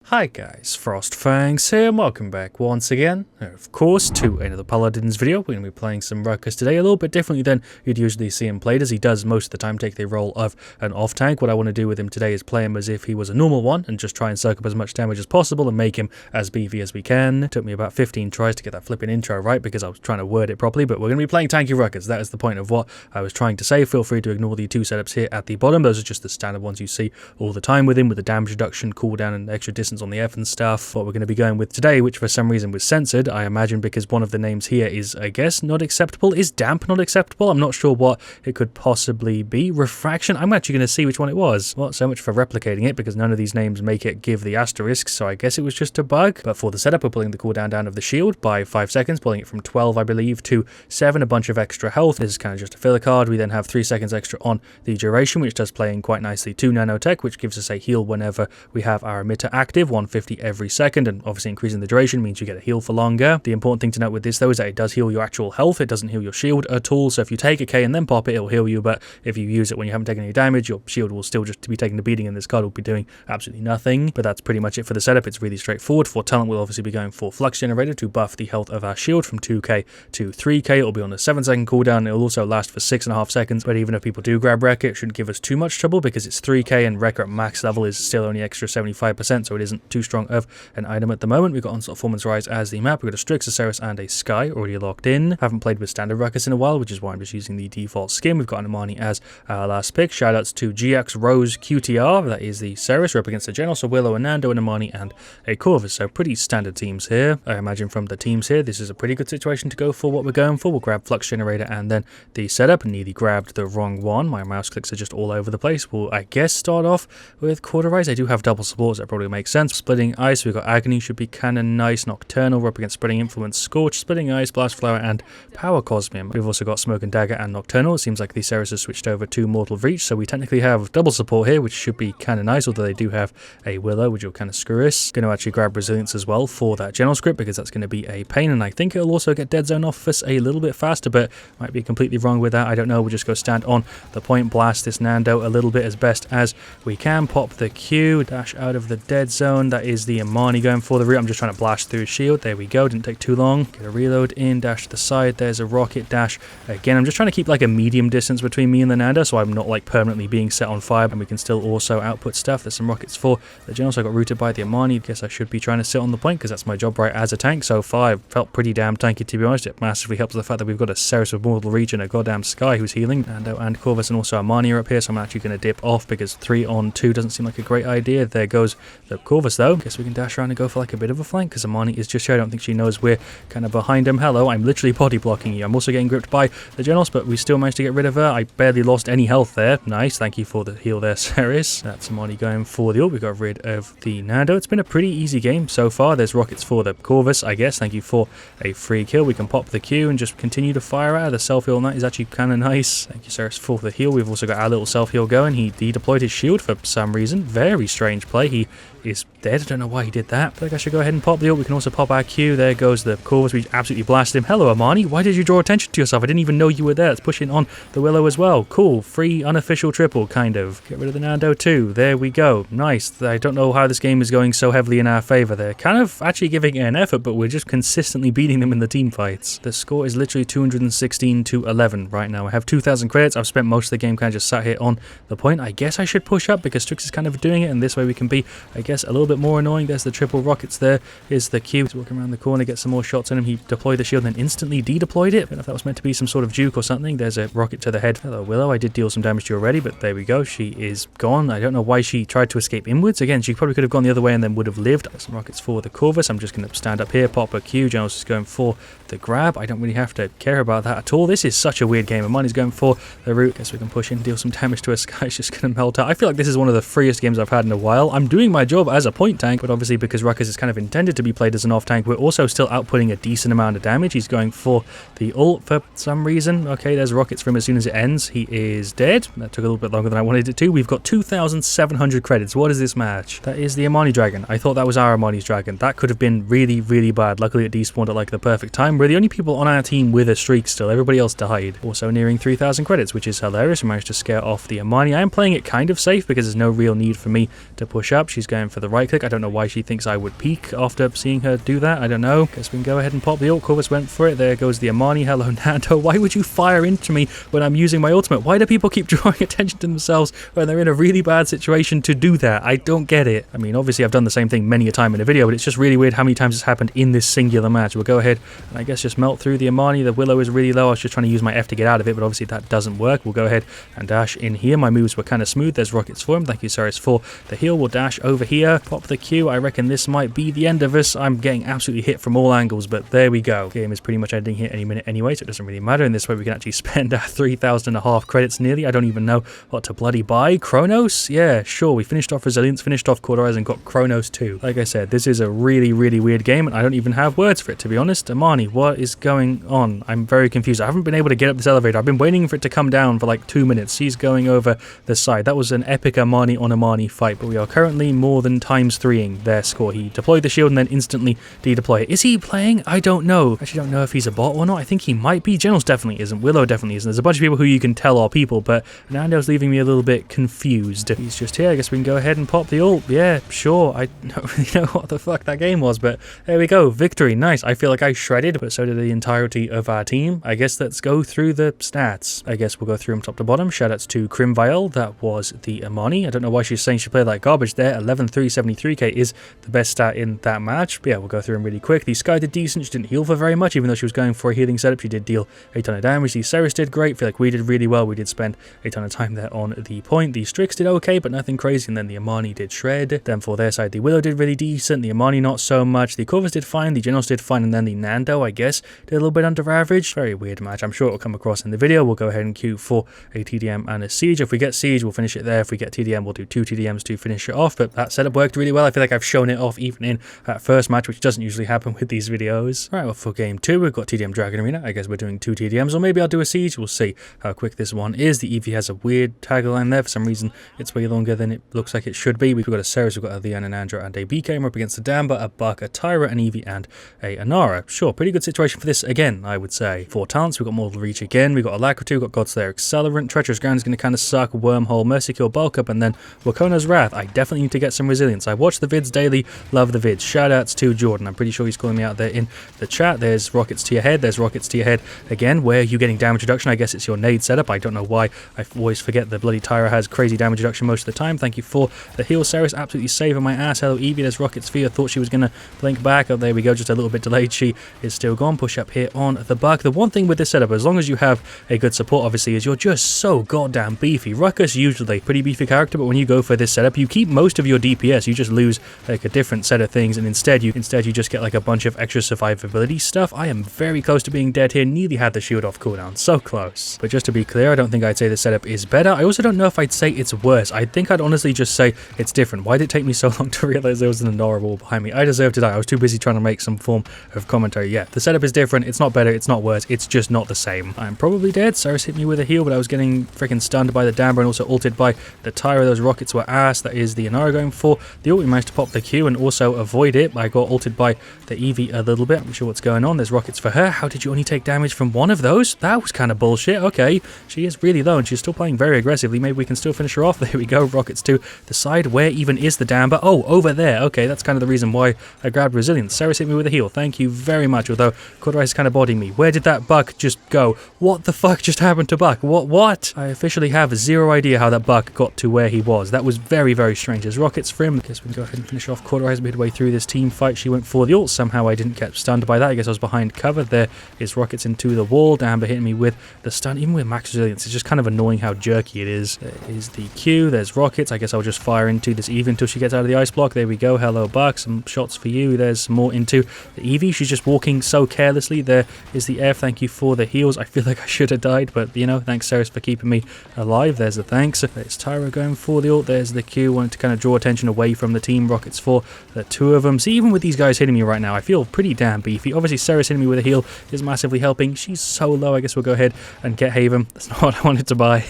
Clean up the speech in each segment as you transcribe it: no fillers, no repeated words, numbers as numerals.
Hi guys, FrostFangs here, and welcome back once again, of course, to another Paladins video. We're going to be playing some Ruckus today, a little bit differently than you'd usually see him played, as he does most of the time take the role of an off-tank. What I want to do with him today is play him as if he was a normal one, and just try and soak up as much damage as possible and make him as beefy as we can. It took me about 15 tries to get that flipping intro right, because I was trying to word it properly, but we're going to be playing tanky Ruckus. That is the point of what I was trying to say. Feel free to ignore the two setups here at the bottom. Those are just the standard ones you see all the time with him, with the damage reduction, cooldown, and extra distance on the F and stuff. What we're going to be going with today, which for some reason was censored, I imagine because one of the names here is, I guess, not acceptable. Is damp not acceptable? I'm not sure what it could possibly be. Refraction? I'm actually going to see which one it was. Well, so much for replicating it, because none of these names make it give the asterisk, so I guess it was just a bug. But for the setup, we're pulling the cooldown down of the shield by 5 seconds, pulling it from 12, I believe, to 7, a bunch of extra health. This is kind of just a filler card. We then have 3 seconds extra on the duration, which does play in quite nicely to nanotech, which gives us a heal whenever we have our emitter active, 150 every second, and obviously increasing the duration means you get a heal for longer. The important thing to note with this though is that it does heal your actual health. It doesn't heal your shield at all, so if you take a K and then pop it, it'll heal you, but if you use it when you haven't taken any damage, your shield will still just be taking a beating and this card will be doing absolutely nothing. But that's pretty much it for the setup. It's really straightforward. For talent, we'll obviously be going for Flux Generator to buff the health of our shield from 2k to 3k. It'll be on a 7-second cooldown. It'll also last for 6.5 seconds, but even if people do grab Wrecker, it shouldn't give us too much trouble because it's 3k and Wrecker at max level is still only extra 75%, so it isn't too strong of an item at the moment. We've got Onslaught Performance Rise as the map. We've got a Strix, a Ceres, and a Sky already locked in. Haven't played with standard Ruckus in a while, which is why I'm just using the default skin. We've got an Imani as our last pick. Shoutouts to GX Rose QTR, that is the Ceres. We're up against the General, so Willow, and Nando, and Imani, and a Corvus. So pretty standard teams here. I imagine from the teams here, this is a pretty good situation to go for what we're going for. We'll grab Flux Generator and then the setup. Nearly grabbed the wrong one. My mouse clicks are just all over the place. We'll, I guess, start off with Cauterize. I do have double supports, that probably makes sense. Splitting Ice, we've got Agony, should be kind of nice. Nocturnal, we're up against Spreading Influence, Scorch, Splitting Ice, Blast Flower, and Power Cosmium. We've also got Smoke and Dagger and Nocturnal. It seems like the Ceres has switched over to Mortal Reach, so we technically have double support here, which should be kind of nice, although they do have a Willow, which will kind of screw us. Going to actually grab Resilience as well for that General script, because that's going to be a pain, and I think it'll also get Dead Zone off us a little bit faster, but might be completely wrong with that. I don't know. We'll just go stand on the point, blast this Nando a little bit as best as we can, pop the Q, dash out of the Dead Zone. That is the Imani going for the root. I'm just trying to blast through his shield. There we go. Didn't take too long. Get a reload in, dash to the side. There's a rocket dash. Again, I'm just trying to keep like a medium distance between me and the Nando, so I'm not like permanently being set on fire, and we can still also output stuff. There's some rockets for the General, so I got rooted by the Imani. Guess I should be trying to sit on the point, because that's my job right as a tank. So far, I've felt pretty damn tanky, to be honest. It massively helps the fact that we've got a Ceres with Mortal Reach and a goddamn Sky who's healing. Nando and Corvus and also Imani are up here, so I'm actually going to dip off, because 3 on 2 doesn't seem like a great idea. There goes the Corvus though. Guess we can dash around and go for like a bit of a flank, because Imani is just here. I don't think she knows we're kind of behind him. Hello, I'm literally body blocking you. I'm also getting gripped by the Generals, but we still managed to get rid of her. I barely lost any health there. Nice, thank you for the heal there, Ceres. That's Imani going for the ult. We got rid of the Nando. It's been a pretty easy game so far. There's rockets for the Corvus, I guess. Thank you for a free kill. We can pop the Q and just continue to fire at her. The self-heal on that is actually kind of nice. Thank you, Ceres, for the heal. We've also got our little self-heal going. He deployed his shield for some reason. Very strange play. He is dead. I don't know why he did that. I think I should go ahead and pop the ult. We can also pop our Q. There goes the Corvus. We absolutely blasted him. Hello, Imani. Why did you draw attention to yourself? I didn't even know you were there. Let's push in on the Willow as well. Cool. Free unofficial triple, kind of. Get rid of the Nando too. There we go. Nice. I don't know how this game is going so heavily in our favor. They're kind of actually giving it an effort, but we're just consistently beating them in the team fights. The score is literally 216 to 11 right now. I have 2,000 credits. I've spent most of the game kind of just sat here on the point. I guess I should push up, because Strix is kind of doing it, and this way we can be, I guess, a little bit more annoying. There's the triple rockets. There is the Q. He's walking around the corner, get some more shots on him. He deployed the shield and then instantly de-deployed it. I don't know if that was meant to be some sort of juke or something. There's a rocket to the head. Hello, Willow. I did deal some damage to you already, but there we go. She is gone. I don't know why she tried to escape inwards. Again, she probably could have gone the other way and then would have lived. There's some rockets for the Corvus. I'm just going to stand up here, pop a Q. General's is going for the grab. I don't really have to care about that at all. This is such a weird game. Imani's going for the root. Guess we can push in, deal some damage to a Sky. It's just going to melt out. I feel like this is one of the freest games I've had in a while. I'm doing my job as a point tank, but obviously because Ruckus is kind of intended to be played as an off tank, we're also still outputting a decent amount of damage. He's going for the ult for some reason. Okay, there's rockets for him as soon as it ends. He is dead. That took a little bit longer than I wanted it to. We've got 2,700 credits. What is this match? That is the Imani Dragon. I thought that was our Imani's Dragon. That could have been really, really bad. Luckily it despawned at like the perfect time. We're the only people on our team with a streak still. Everybody else died. Also nearing 3,000 credits, which is hilarious. We managed to scare off the Imani. I am playing it kind of safe because there's no real need for me to push up. She's going for the right right click. I don't know why she thinks I would peek after seeing her do that. I don't know. Guess we can go ahead and pop the ult. Corvus went for it. There goes the Amani. Hello, Nando. Why would you fire into me when I'm using my ultimate? Why do people keep drawing attention to themselves when they're in a really bad situation to do that? I don't get it. I mean, obviously I've done the same thing many a time in a video, but it's just really weird how many times it's happened in this singular match. We'll go ahead and I guess just melt through the Amani. The Willow is really low. I was just trying to use my F to get out of it, but obviously that doesn't work. We'll go ahead and dash in here. My moves were kind of smooth. There's rockets for him. Thank you, Cyrus, for the heal. We'll dash over here, pop the Q. I reckon this might be the end of us. I'm getting absolutely hit from all angles, but there we go. Game is pretty much ending here any minute anyway, so it doesn't really matter. In this way, we can actually spend 3,500 credits nearly. I don't even know what to bloody buy. Chronos? Yeah, sure. We finished off Resilience, finished off Hi-Rez, and got Chronos too. Like I said, this is a really, really weird game, and I don't even have words for it, to be honest. Amani, what is going on? I'm very confused. I haven't been able to get up this elevator. I've been waiting for it to come down for like 2 minutes. She's going over the side. That was an epic Amani on Amani fight, but we are currently more than ×3ing their score. He deployed the shield and then instantly de-deploy it. Is he playing? I don't know. I actually don't know if he's a bot or not. I think he might be. Generals definitely isn't. Willow definitely isn't. There's a bunch of people who you can tell are people, but Nando's leaving me a little bit confused. He's just here. I guess we can go ahead and pop the ult. Yeah, sure. I don't really know what the fuck that game was, but there we go. Victory. Nice. I feel like I shredded, but so did the entirety of our team. I guess let's go through the stats. I guess we'll go through them top to bottom. Shoutouts to Crimvial. That was the Amani. I don't know why she's saying she played like garbage there. 11,373k is the best stat in that match. But yeah, we'll go through them really quick. The Sky did decent. She didn't heal for very much, even though she was going for a healing setup. She did deal a ton of damage. The Ceres did great. I feel like we did really well. We did spend a ton of time there on the point. The Strix did okay, but nothing crazy. And then the Amani did shred. Then for their side, the Willow did really decent. The Amani not so much. The Corvus did fine. The Generals did fine. And then the Nando, I guess, did a little bit under average. Very weird match. I'm sure it will come across in the video. We'll go ahead and queue for a TDM and a Siege. If we get Siege, we'll finish it there. If we get TDM, we'll do 2 TDMs to finish it off. But that setup worked really well. I feel like I've shown it off even in that first match, which doesn't usually happen with these videos. Right, well, for game 2, we've got TDM Dragon Arena. I guess we're doing 2 TDMs, or maybe I'll do a Siege. We'll see how quick this one is. The Eevee has a weird tagline there. For some reason, it's way longer than it looks like it should be. We've got a Ceres, we've got a Leanne and Andra, and a BK. We're up against a Damba, a Buck, a Tyra, an Eevee, and a Anara. Sure, pretty good situation for this again, I would say. For talents, we've got Mortal Reach again. We've got Alacrity, we've got Godslayer Accelerant. Treacherous Ground is going to kind of suck. Wormhole, Mercy Kill, Bulk Up, and then Wakona's Wrath. I definitely need to get some resilience. I watch the vids daily, love the vids. Shoutouts to Jordan. I'm pretty sure he's calling me out there in the chat. There's rockets to your head. There's rockets to your head again. Where are you getting damage reduction? I guess it's your nade setup. I don't know why. I always forget the bloody Tyra has crazy damage reduction most of the time. Thank you for the heal, Ceres. Absolutely saving my ass. Hello, Eevee. There's rockets for you. I thought she was going to blink back. Oh, there we go. Just a little bit delayed. She is still gone. Push up here on the Buck. The one thing with this setup, as long as you have a good support, obviously, is you're just so goddamn beefy. Ruckus usually a pretty beefy character, but when you go for this setup, you keep most of your DPS. You just lose like a different set of things, and instead you just get like a bunch of extra survivability stuff. I am very close to being dead here. Nearly had the shield off cooldown. So close. But just to be clear, I don't think I'd say the setup is better. I also don't know if I'd say it's worse. I think I'd honestly just say it's different. Why did it take me so long to realize there was an Anora wall behind me? I deserve to die. I was too busy trying to make some form of commentary. Yeah, the setup is different. It's not better. It's not worse. It's just not the same. I'm probably dead. Cyrus hit me with a heal, but I was getting freaking stunned by the Damba and also ulted by the Tyra. Those rockets were ass. That is the Anara going for the ult. We managed to pop the Q and also avoid it. I got ulted by the Eevee a little bit. I'm not sure what's going on. There's rockets for her. How did you only take damage from one of those? That was kind of bullshit. Okay, she is really low and she's still playing very aggressively. Maybe we can still finish her off. There we go. Rockets to the side. Where even is the Damba? Oh, over there. Okay, that's kind of the reason why I grabbed resilience. Ceres hit me with a heal. Thank you very much. Although Hi-Rez is kind of bodying me. Where did that Buck just go? What the fuck just happened to Buck? What? I officially have zero idea how that Buck got to where he was. That was very, very strange. There's rockets for him. I guess we can go ahead and finish off Hi-Rez midway through this team fight. She went for the ult. Somehow I didn't get stunned by that. I guess I was behind cover. There is rockets into the wall. Damba hitting me with the stun. Even with max resilience, it's just kind of annoying how jerky it is. There is the Q. There's rockets. I guess I'll just fire into this Eevee until she gets out of the ice block. There we go. Hello, Buck. Some shots for you. There's some more into the Eevee. She's just walking so carelessly. There is the F. Thank you for the heals. I feel like I should have died, but you know, thanks Ceres for keeping me alive. There's the thanks. There's Tyra going for the ult. There's the Q. Wanted to kind of draw attention away from the team. Rockets for the two of them. See, even with these guys hitting me right now, I feel pretty damn beefy. Obviously, Ceres hitting me with a heal is massively helping. She's so low. I guess we'll go ahead and get Haven. That's not what I wanted to buy.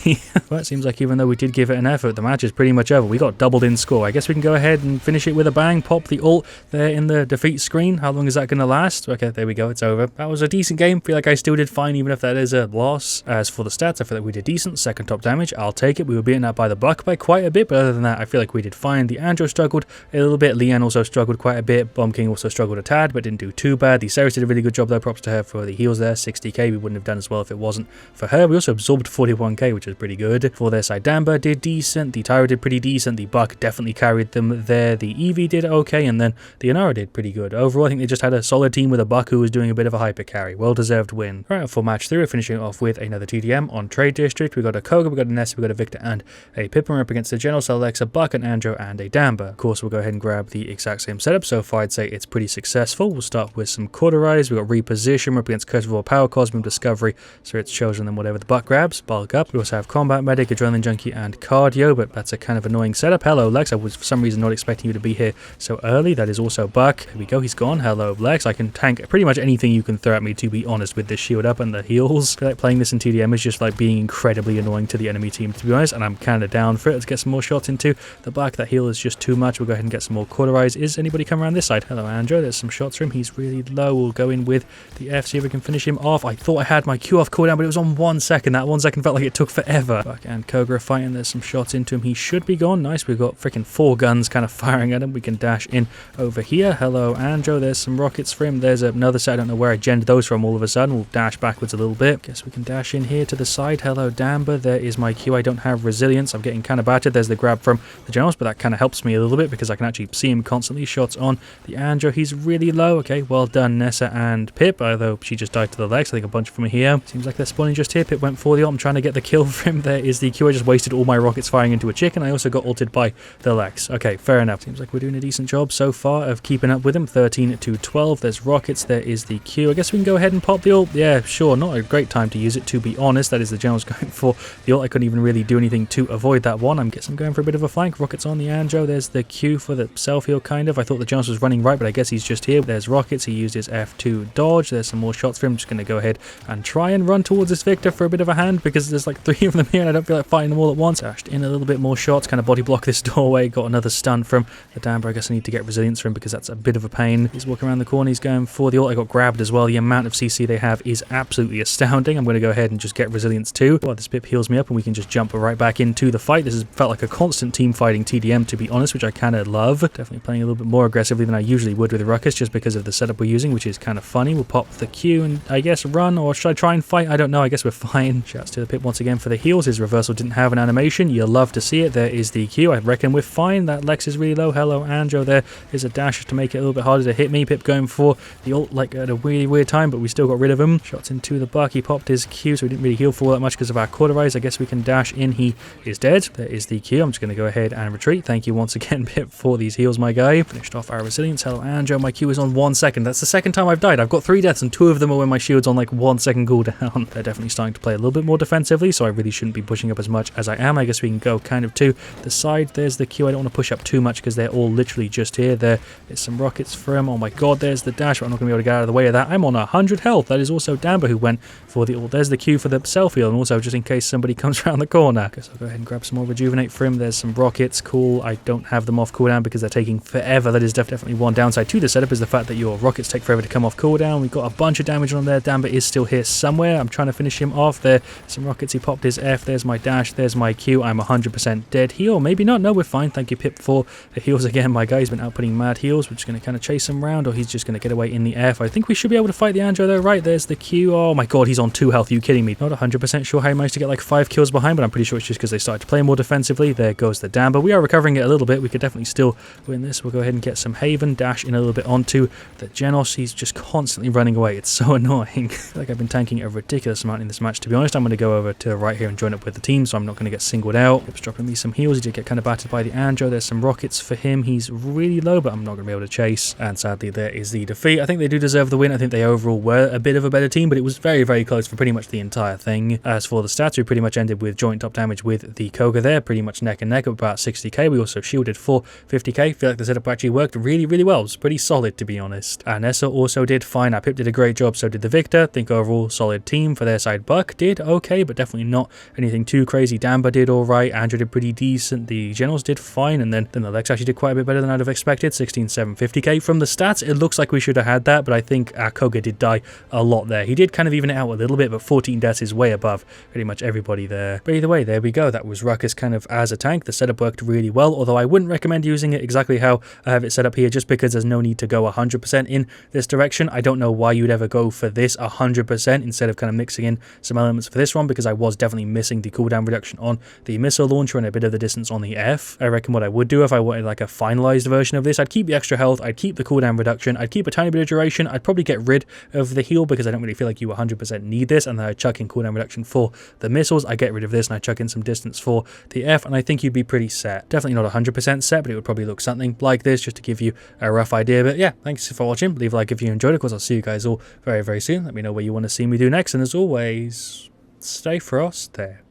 Well, it seems like even though we did give it an effort, the match is pretty much over. We got doubled in score. I guess we can go ahead and finish it with a bang. Pop the ult there in the defeat screen. How long is that going to last? Okay, there we go. It's over. That was a decent game. Feel like I still did fine, even if that is a loss. As for the stats, I feel like we did decent. Second top damage, I'll take it. We were beaten out by the Buck by quite a bit, but other than that, I feel like we did fine. The Andro struggled a little bit. Leanne also struggled quite a bit. Bomb King also struggled a tad, but didn't do too bad. The Ceres did a really good job though. Props to her for the heals there. 60k. We wouldn't have done as well if it wasn't for her. We also absorbed 41k, which is pretty good. For their side, Damba did decent. The Tyro did pretty decent. The Buck definitely carried them there. The Eevee did okay, and then the Inara did pretty good. Overall, I think they just had a solid team with a Buck who was doing a bit of a hyper carry. Well-deserved win. Right, for match 3, we're finishing off with another TDM on Trade District. We got a Koga, we got a Nessa, we got a Victor, and a Pippin. We're up against the General, so Alexa, Buck, and Andrew, and a Damba. Of course, we'll go ahead and grab the exact same setup. So far, I'd say it's pretty successful. We'll start with some Cauterize. We got Reposition. We're up against Curse of All Power, Cosmic Discovery, so it's chosen then whatever the Buck grabs. Bulk up. We also have Combat Medic, Adrenaline Junkie, and Cardio, but that's a kind of annoying setup. Hello, Lex. I was for some reason not expecting you to be here so early. That is also Buck. Here we go. He's gone. Hello, Lex. I can tank pretty much anything you can throw at me, to be honest, with this shield up and the heals. I feel like playing this in TDM is just like being incredibly annoying to the enemy team, to be honest, and I'm kind of down for it. Let's get some more shots into the Buck. That heal is just too much. We'll go ahead and get some more Cauterize. Is anybody coming around this side? Hello, Andrew. There's some shots for him. He's really low. We'll go in with the F, see if we can finish him off. I thought I had my Q off cooldown, but it was on 1 second. That 1 second felt like it took forever. Buck and Koga are fighting. There's some shots into him. He should be gone. Nice. We've got freaking 4 guns kind of firing at him. We can dash in over here. Hello, Andrew. There's some rockets for him. There's another set. I don't know where I gendered those from all of a sudden. We'll dash backwards a little bit. Guess we can dash in here to the side. Hello, Damba. There is my Q. I don't have resilience. I'm getting kind of battered. There's the grab from the Generals, but that kind of helps me a little bit because I can actually see him constantly. Shots on the Andrew. He's really low. Okay, well done, Nessa and Pip, although she just died to the legs. I think a bunch from here. Seems like they're spawning just here. Pip went for the ult. I'm trying to get the kill for him. There is the Q. I just wasted all my rockets firing into a chicken. I also got ulted by the legs. Okay, fair enough. Seems like we're doing a decent job so far of keeping up with him. 13 to 12. There's rockets. There is the Q. I guess we can go ahead and pop the ult. Yeah, sure. Not a great time to use it, to be honest. That is the Generals going for the ult. I couldn't even really do anything to avoid that one. I guess I'm going for a bit of a flank. Rockets on the Andrew. There's the Q for the self-heal, kind of. I thought the Generals was running right, but I guess he's just here. There's rockets. He used his F2 dodge. There's some more shots for him. Just going to go ahead and try and run towards this Victor for a bit of a hand because there's like 3 of them here and I don't feel like fighting them all at once. Dashed in a little bit more shots, kind of body block this doorway. Got another stun from the Damba. I guess I need to get resilience from him because that's a bit of a pain. He's walking around the corner. He's going for the ult. I got grabbed as well. The amount of CC they have is absolutely astounding. I'm going to go ahead and just get resilience too. Well, this Pip heals me up and we can just jump right back into the fight. This has felt like a constant team fighting TDM, to be honest, which I kind of love. Definitely playing a little bit more aggressively than I usually would with Ruckus just because of the setup we're using, which is kind of funny. We'll pop the Q and I guess run, or should I try and fight? I don't know. I guess we're fine. Shouts to the Pip once again for the heals. His reversal didn't have an animation. You'll love to see it. There is the Q. I reckon we're fine. That Lex is really low. Hello, Andrew. There is a dash to make it a little bit harder to hit me. Pip going for the ult like at a really weird time, but we still got rid of him. Shots into the Buck. He popped his Q, so we didn't really heal for all that much because of our Cauterize. I guess we can dash in. He is dead. There is the Q. I'm just going to go ahead and retreat. Thank you once again, Pip, for these heals, my guy. Finished off our resilience. Hello, Andrew. My Q is on 1 second. That's the second time I've died. I've got 3 deaths and 2 of them are when my shield's on like 1 second cooldown. They're definitely starting to play a little bit more defensively, so I really shouldn't be pushing up as much as I am. I guess we can go kind of to the side. There's the Q. I don't want to push up too much because they're all literally just here. There is some rockets for him. Oh my god, there's the dash, but I'm not going to be able to get out of the way of that. I'm on 100 health. That is also Damba who went for the ult. There's the Q for the self-heal, and also just in case somebody comes around the corner. Guess I'll go ahead and grab some more rejuvenate for him. There's some rockets. Cool. I don't have them off cooldown because they're taking forever. That is definitely one downside to the setup, is the fact that your rockets take forever to come off cooldown. We've got a bunch of damage on there. Damba is still here somewhere. I'm trying to finish him off. There some rockets. He popped his F. There's my dash. There's my Q. I'm 100% dead. Heal. Maybe not. No, we're fine. Thank you, Pip, for the heals again. My guy's been outputting mad heals. We're just going to kind of chase him around, or he's just going to get away in the F. I think we should be able to fight the Andrew though, right? There's the Q. Oh my god, he's on 2 health. Are you kidding me? Not 100% sure how he managed to get like 5 kills behind, but I'm pretty sure it's just because they started to play more defensively. There goes the Damba. We are recovering it a little bit. We could definitely still win this. We'll go ahead and get some Haven. Dash in a little bit onto the Genos. He's just constantly running away. It's so annoying. I feel like I've been tanking a ridiculous amount in this match, to be honest. I'm going to go over to the right here and join up with the team, so I'm not going to get singled out. Pip's dropping me some heals. He did get kind of battered by the Andrew. There's some rockets for him. He's really low, but I'm not going to be able to chase. And sadly, there is the defeat. I think they do deserve the win. I think they overall were a bit of a better team, but it was very, very close for pretty much the entire thing. As for the stats, we pretty much ended with joint top damage with the Koga there, pretty much neck and neck at about 60k. We also shielded for 50k. I feel like the setup actually worked really, really well. It was pretty solid, to be honest. And Nessa also did fine. Our Pip did a great job, so did the Victor. I think overall solid team for their side. Buck did okay, but definitely not anything too crazy. Damba did alright. Andrew did pretty decent. The Generals did fine, and then the Lex actually did quite a bit better than I'd have expected. 16-7, 50k. From the stats, it looks like we should have had that, but I think our Koga did die a lot there. He did kind of even it out a little bit, but 14 deaths is way above pretty much everybody there. But either way, there we go. That was Ruckus kind of as a tank. The setup worked really well, although I would wouldn't recommend using it exactly how I have it set up here, just because there's no need to go 100% in this direction. I don't know why you'd ever go for this 100% instead of kind of mixing in some elements for this one, because I was definitely missing the cooldown reduction on the missile launcher and a bit of the distance on the F. I reckon what I would do if I wanted like a finalized version of this, I'd keep the extra health, I'd keep the cooldown reduction, I'd keep a tiny bit of duration, I'd probably get rid of the heal because I don't really feel like you 100% need this, and then I'd chuck in cooldown reduction for the missiles, I get rid of this, and I chuck in some distance for the F, and I think you'd be pretty set. Definitely not 100% set, but it would probably look something like this, just to give you a rough idea. But yeah, thanks for watching. Leave a like if you enjoyed. Of course, I'll see you guys all very, very soon. Let me know what you want to see me do next, and as always, stay frost there.